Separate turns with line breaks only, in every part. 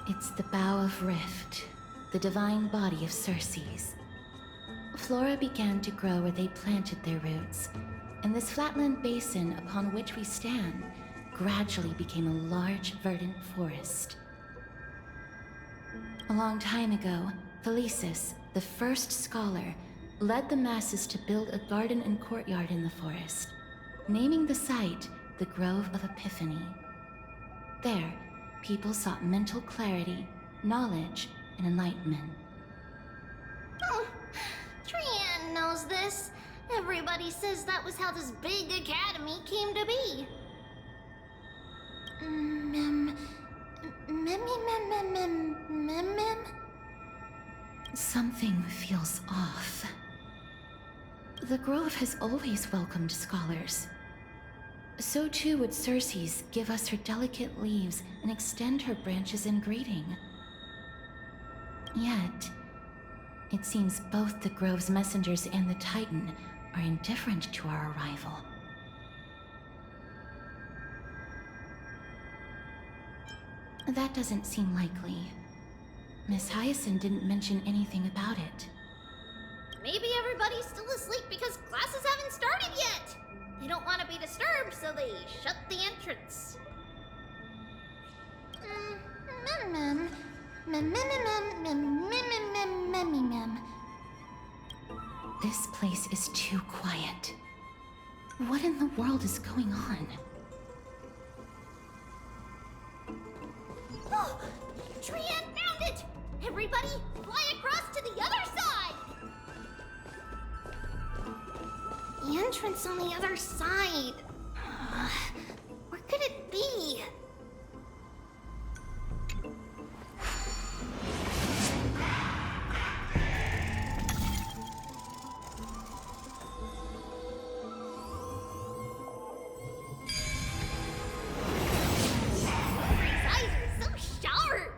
It's the Bough of Rift, the divine body of Circes. Flora began to grow where they planted their roots, and this flatland basin upon which we stand gradually became a large, verdant forest. A long time ago, Felicis, the first scholar, led the masses to build a garden and courtyard in the forest, naming the site the Grove of Epiphany. There, people sought mental clarity, knowledge, and enlightenment.
Oh, Trianne knows this. Everybody says that was how this big academy came to be.
Something feels off. The Grove has always welcomed scholars. So too would Circes give us her delicate leaves and extend her branches in greeting. Yet, it seems both the Grove's messengers and the Titan are indifferent to our arrival. That doesn't seem likely. Miss Hyacinth didn't mention anything about it.
Maybe everybody's still asleep because classes haven't started yet. They don't want to be disturbed, so they shut the entrance.
This place is too quiet. What in the world is going on?
Oh, Trianne found it! Everybody, fly across to the other side! The entrance on the other side. Where could it be? His eyes are so sharp!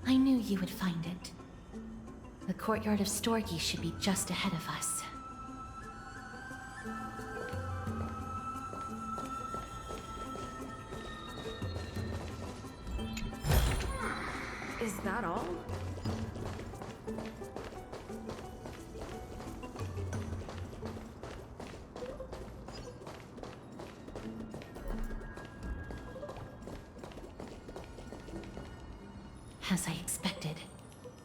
I knew you would find it. The courtyard of Storky should be just ahead of us.
Is that all?
As I expected,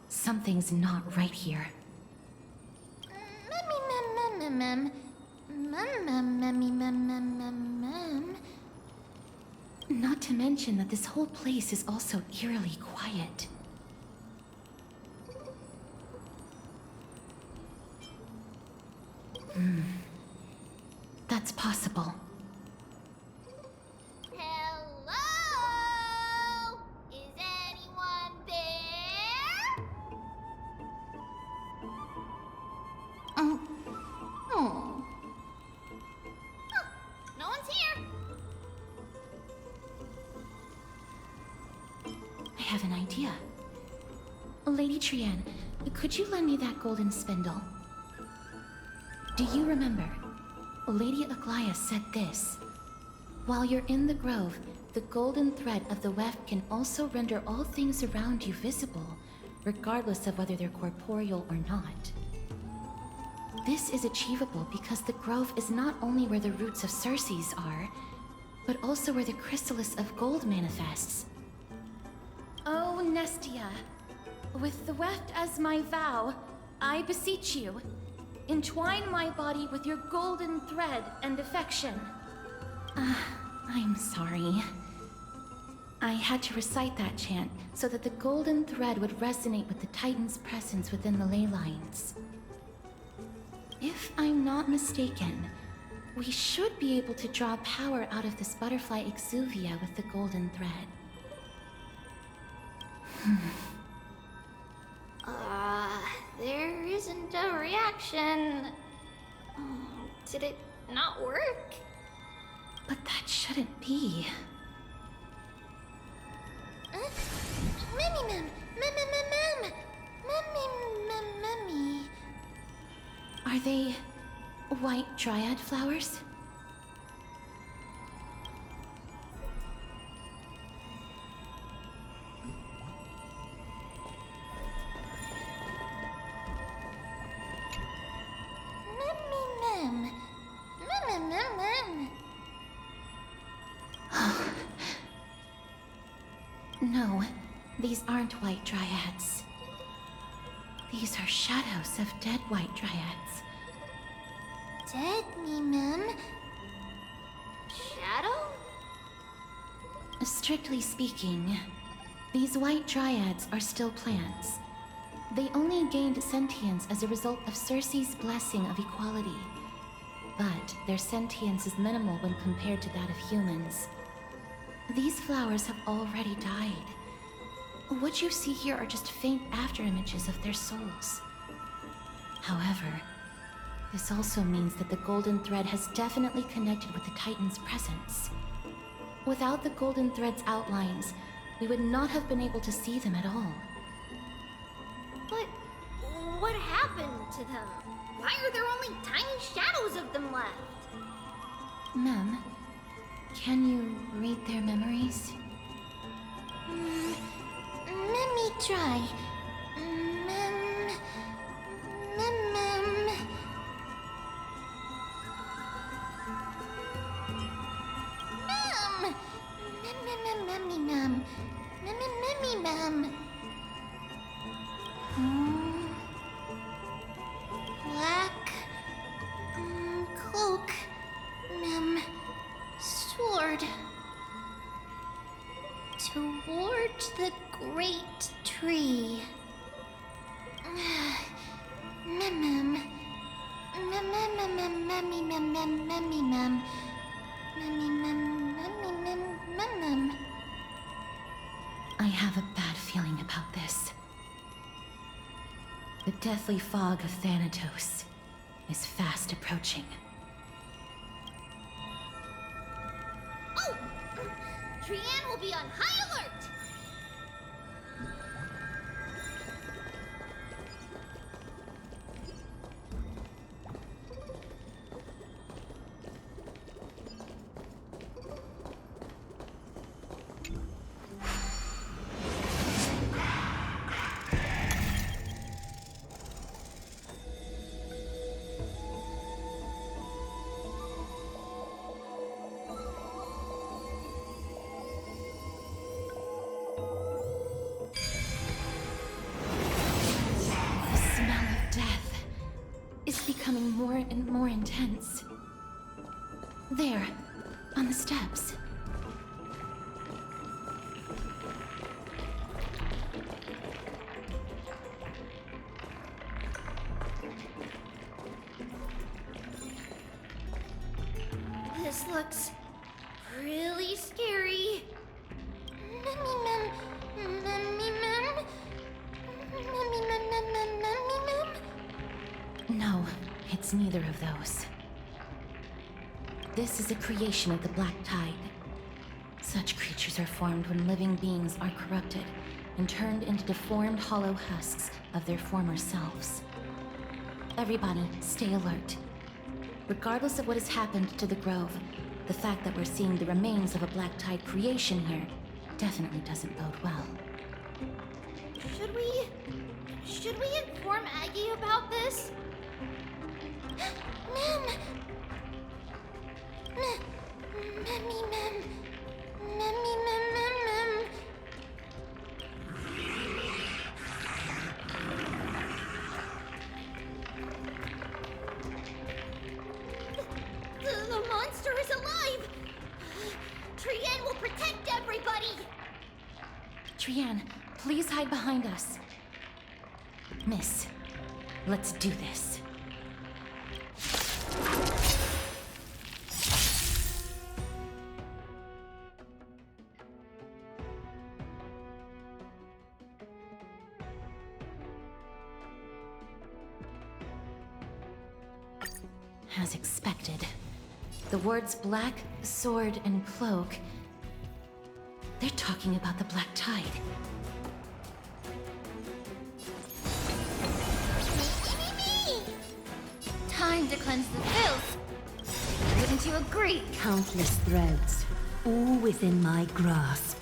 something's not right here. Not to mention that this whole place is also eerily quiet. That's possible.
Hello? Is anyone there? Oh. Huh, no one's here.
I have an idea. Lady Trianne, could you lend me that golden spindle? Do you remember? Lady Aglaia said this. While you're in the grove, the golden thread of the weft can also render all things around you visible, regardless of whether they're corporeal or not. This is achievable because the grove is not only where the roots of Circes are, but also where the chrysalis of gold manifests. Oh, Nestia, with the weft as my vow, I beseech you, entwine my body with your golden thread and affection. I'm sorry. I had to recite that chant so that the golden thread would resonate with the Titan's presence within the ley lines. If I'm not mistaken, we should be able to draw power out of this butterfly exuvia with the golden thread.
There isn't a reaction. Did it not work?
But that shouldn't be. Are they white dryad flowers? No, these aren't white dryads. These are shadows of dead white dryads.
Dead me, ma'am. Shadow?
Strictly speaking, these white dryads are still plants. They only gained sentience as a result of Circe's blessing of equality. But their sentience is minimal when compared to that of humans. These flowers have already died. What you see here are just faint afterimages of their souls. However, this also means that the golden thread has definitely connected with the Titan's presence. Without the golden thread's outlines, we would not have been able to see them at all.
But what happened to them? Why are there only tiny shadows of them left?
Ma'am, can you read their memories?
Let me try. Black cloak, sword. Toward the great tree.
I have a bad feeling about this. The deathly fog of Thanatos is fast approaching.
Oh! Trianne will be on high alert!
Becoming more and more intense. There, on the steps.
This looks really scary.
No, it's neither of those. This is a creation of the Black Tide. Such creatures are formed when living beings are corrupted and turned into deformed hollow husks of their former selves. Everybody, stay alert. Regardless of what has happened to the Grove, the fact that we're seeing the remains of a Black Tide creation here definitely doesn't bode well.
Should we inform Aggie about this? The monster is alive! Trianne will protect everybody!
Trianne, please hide behind us. Miss, let's do this. As expected, the words black, sword, and cloak, they're talking about the Black Tide.
Time to cleanse the filth. Wouldn't you agree?
Countless threads, all within my grasp.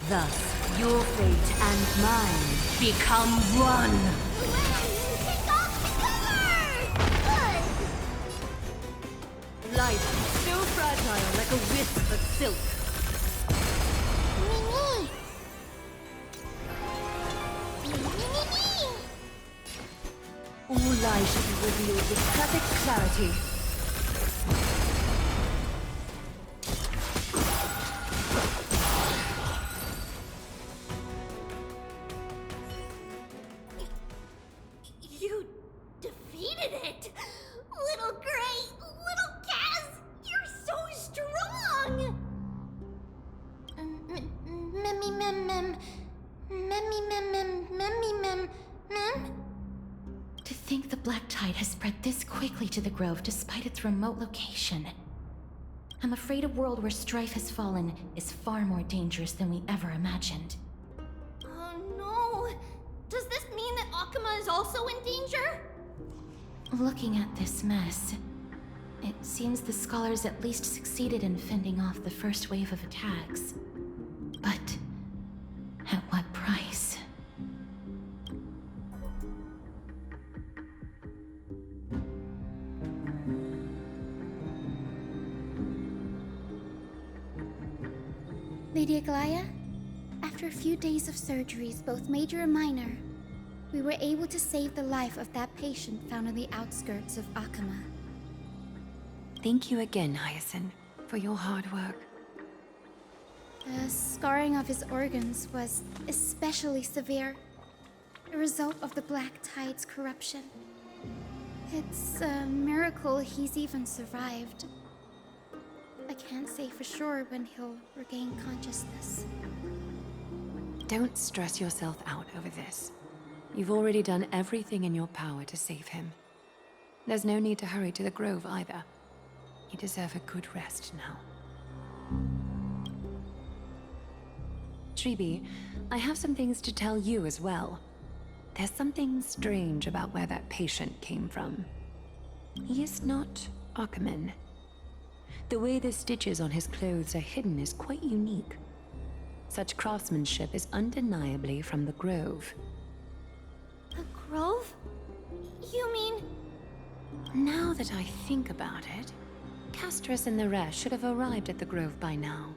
Thus, your fate and mine become one.
Take off the cover!
Life, still fragile like a wisp of silk.
Mimi!
lie should be revealed with perfect clarity.
You defeated it! Little Gray, little Kaz, you're so strong!
To think the black tide has spread this quickly to the Grove despite its remote location. I'm afraid a world where strife has fallen is far more dangerous than we ever imagined.
Oh no! Does this mean that Akuma is also in danger?
Looking at this mess, it seems the scholars at least succeeded in fending off the first wave of attacks. But at what price?
Lady Aglaya, after a few days of surgeries, both major and minor, we were able to save the life of that patient found on the outskirts of Akuma.
Thank you again, Hyacinth, for your hard work.
The scarring of his organs was especially severe, a result of the Black Tide's corruption. It's a miracle he's even survived. I can't say for sure when he'll regain consciousness.
Don't stress yourself out over this. You've already done everything in your power to save him. There's no need to hurry to the Grove either. You deserve a good rest now. Tribi, I have some things to tell you as well. There's something strange about where that patient came from. He is not Akuman. The way the stitches on his clothes are hidden is quite unique. Such craftsmanship is undeniably from the Grove.
The Grove? You mean...
Now that I think about it, Castris and the rest should have arrived at the Grove by now.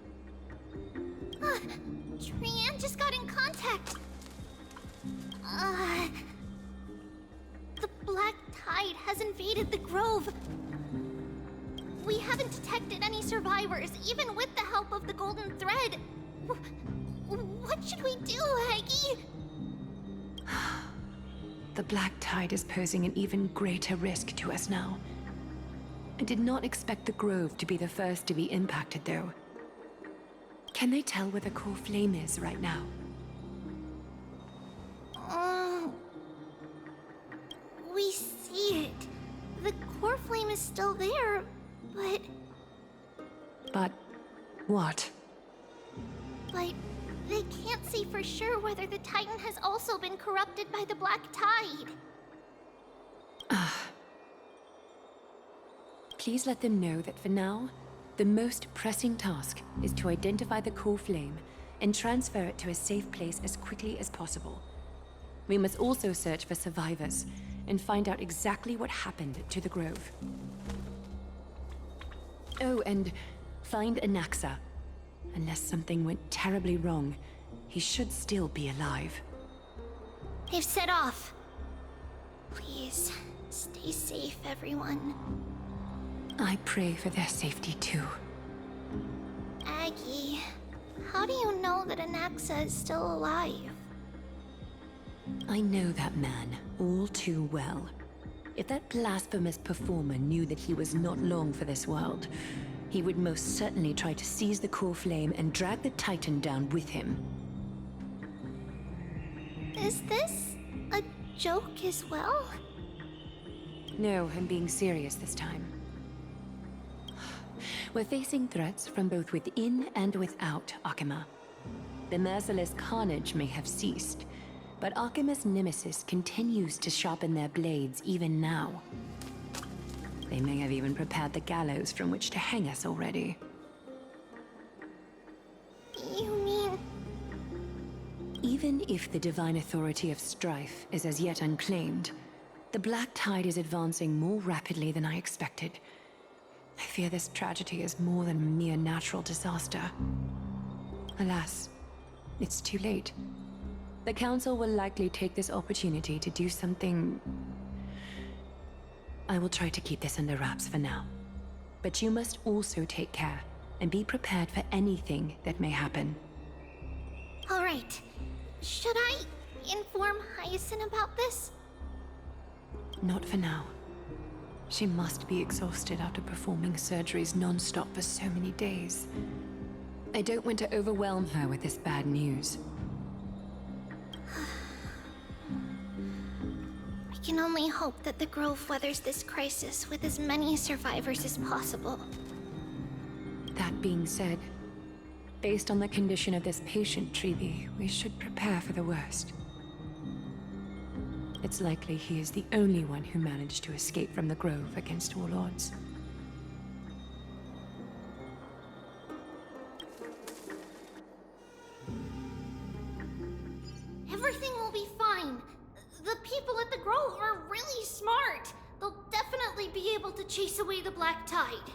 Trian just got in contact. The Black Tide has invaded the Grove. We haven't detected any survivors, even with the help of the Golden Thread. What should we do, Aggie?
The Black Tide is posing an even greater risk to us now. I did not expect the Grove to be the first to be impacted, though. Can they tell where the core flame is right now?
We see it. The core flame is still there, but...
But what?
But they can't say for sure whether the Titan has also been corrupted by the Black Tide.
Please let them know that for now, the most pressing task is to identify the core flame and transfer it to a safe place as quickly as possible. We must also search for survivors and find out exactly what happened to the Grove. Oh, and find Anaxa. Unless something went terribly wrong, he should still be alive.
They've set off. Please, stay safe, everyone.
I pray for their safety too.
Aggie, how do you know that Anaxa is still alive?
I know that man all too well. If that blasphemous performer knew that he was not long for this world, he would most certainly try to seize the core flame and drag the Titan down with him.
Is this a joke as well?
No, I'm being serious this time. We're facing threats from both within and without Akuma. The merciless carnage may have ceased, but Akuma's nemesis continues to sharpen their blades even now. They may have even prepared the gallows from which to hang us already.
You mean...
Even if the divine authority of strife is as yet unclaimed, the Black Tide is advancing more rapidly than I expected. I fear this tragedy is more than a mere natural disaster. Alas, it's too late. The Council will likely take this opportunity to do something I will try to keep this under wraps for now. But you must also take care and be prepared for anything that may happen.
All right. Should I inform Hyacinth about this?
Not for now. She must be exhausted after performing surgeries non-stop for so many days. I don't want to overwhelm her with this bad news.
We can only hope that the Grove weathers this crisis with as many survivors as possible.
That being said, based on the condition of this patient, Treeby, we should prepare for the worst. It's likely he is the only one who managed to escape from the Grove against all odds.
Everything will be fine. The people at the Grove are really smart. They'll definitely be able to chase away the Black Tide.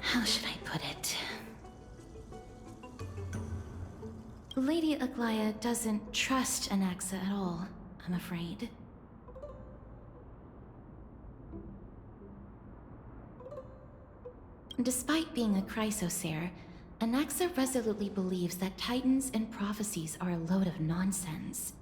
How should I put it? Lady Aglaya doesn't trust Anaxa at all, I'm afraid. Despite being a chrysosaur, Anaxa resolutely believes that titans and prophecies are a load of nonsense.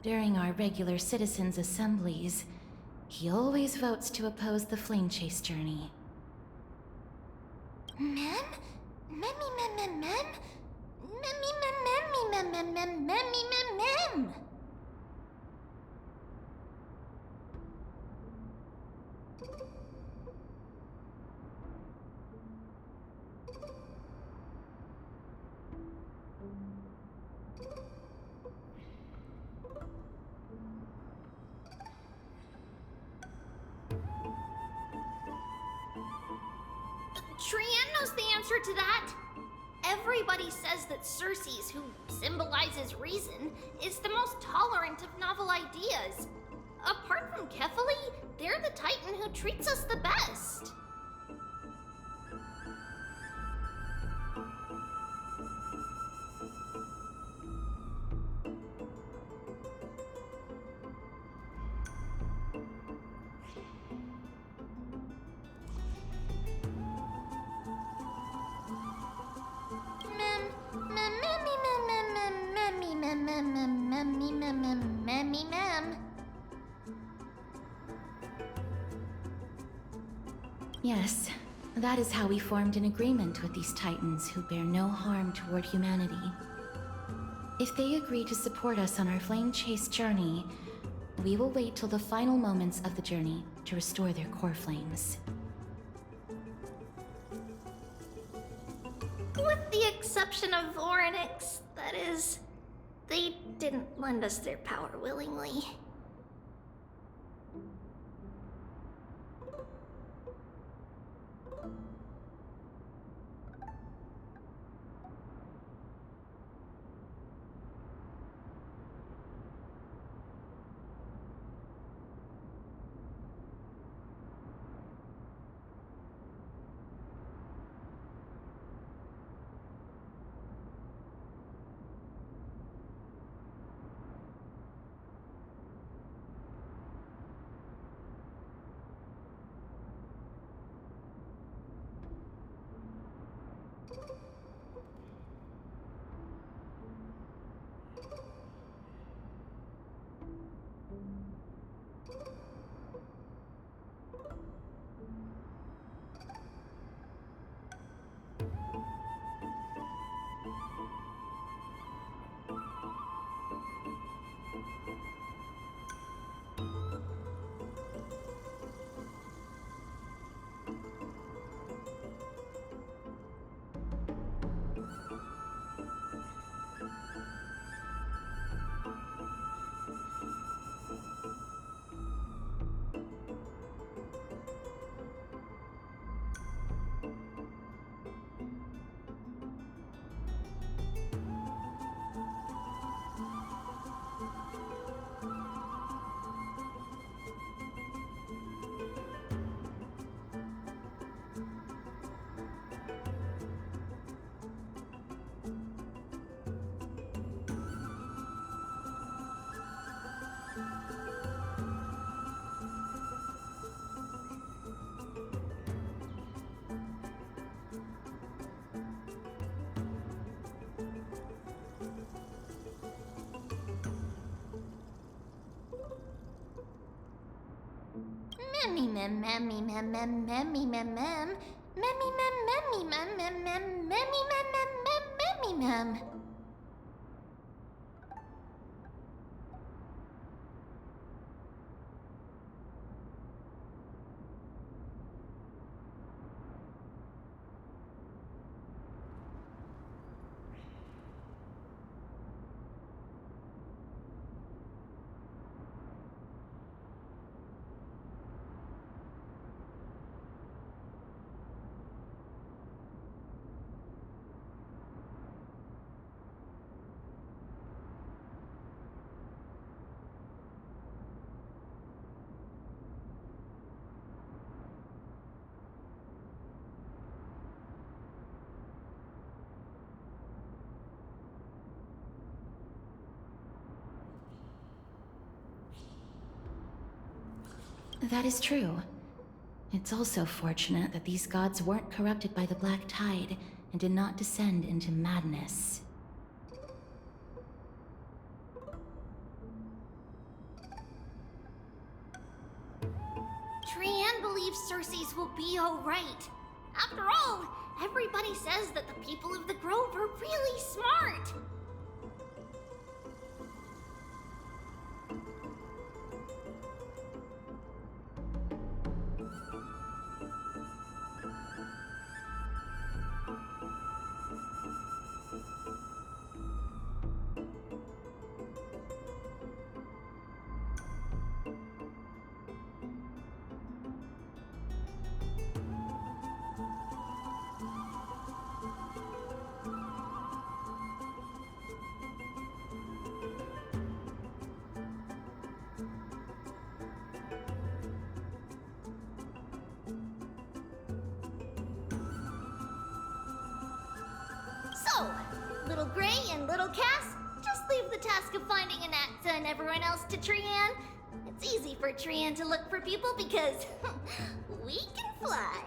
During our regular citizens' assemblies, he always votes to oppose the flame chase journey.
Mem? Memmy mem mem mem? Memmy mem memmy mem mem mem memmy mem mem! Trienne knows the answer to that. Everybody says that Circes, who symbolizes reason, is the most tolerant of novel ideas. Apart from Kefali, they're the Titan who treats us the best.
Yes, that is how we formed an agreement with these Titans who bear no harm toward humanity. If they agree to support us on our flame chase journey, we will wait till the final moments of the journey to restore their core flames.
With the exception of Orynyx, that is, they didn't lend us their power willingly. Memmy mem memmy mem mem memmy mem mem. Memmy mem memmy mem mem mem memmy mem mem mem memmy mem.
That is true. It's also fortunate that these gods weren't corrupted by the Black Tide and did not descend into madness.
Trianne believes Circe's will be alright. After all, everybody says that the people of the Grove are really smart. So, Little Gray and Little Cass, just leave the task of finding Anaxa and everyone else to Trianne. It's easy for Trianne to look for people because we can fly.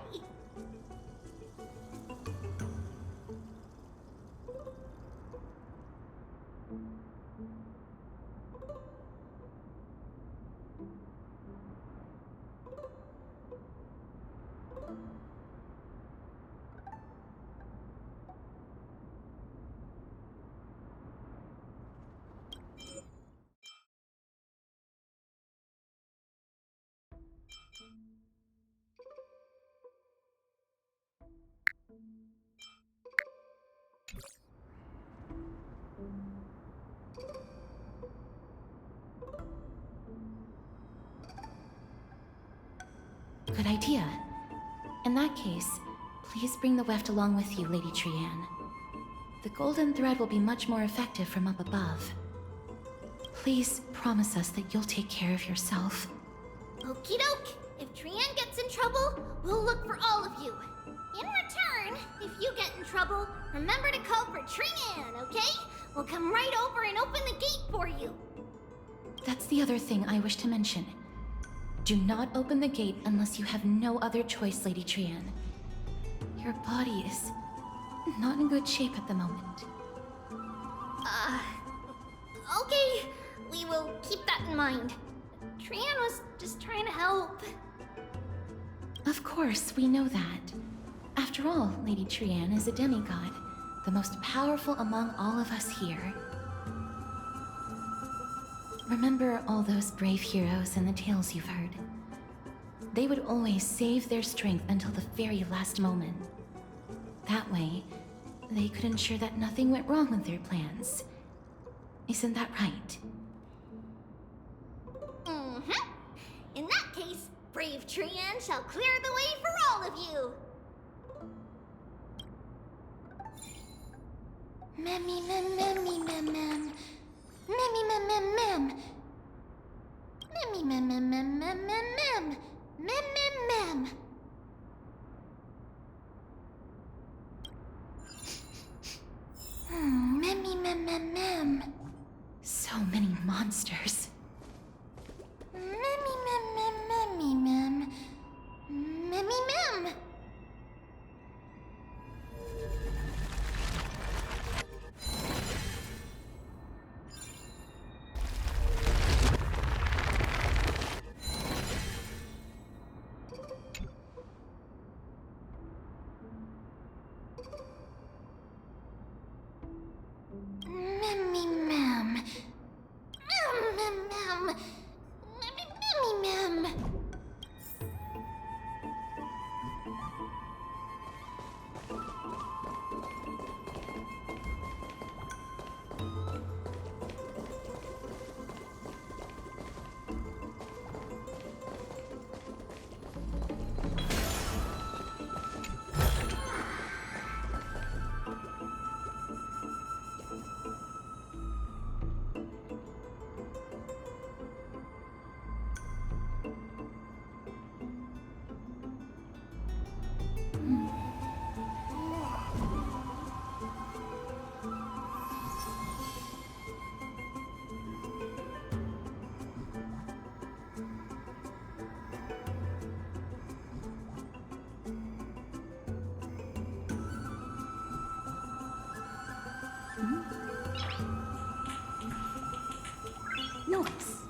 Good idea. In that case, please bring the weft along with you, Lady Trianne. The golden thread will be much more effective from up above. Please promise us that you'll take care of yourself.
Okie doke. If Trianne gets in trouble, we'll look for all of you. In return, if you get in trouble, remember to call for Trianne, okay? We'll come right over and open the gate for you.
That's the other thing I wish to mention. Do not open the gate unless you have no other choice, Lady Trianne. Your body is not in good shape at the moment.
Okay. We will keep that in mind. Trianne was just trying to help.
Of course, we know that. After all, Lady Trianne is a demigod, the most powerful among all of us here. Remember all those brave heroes and the tales you've heard. They would always save their strength until the very last moment. That way, they could ensure that nothing went wrong with their plans. Isn't that right?
Mm-hmm. In that case, brave Trianne shall clear the way for all of you. Memmy mem memmy mem mem. Memmy mem mem mem. Memmy mem mem mem mem mem mem. Mem mem mem. Memmy mem mem mem.
So many monsters.
Memmy mem mem memmy mem. Memmy mem.
noise.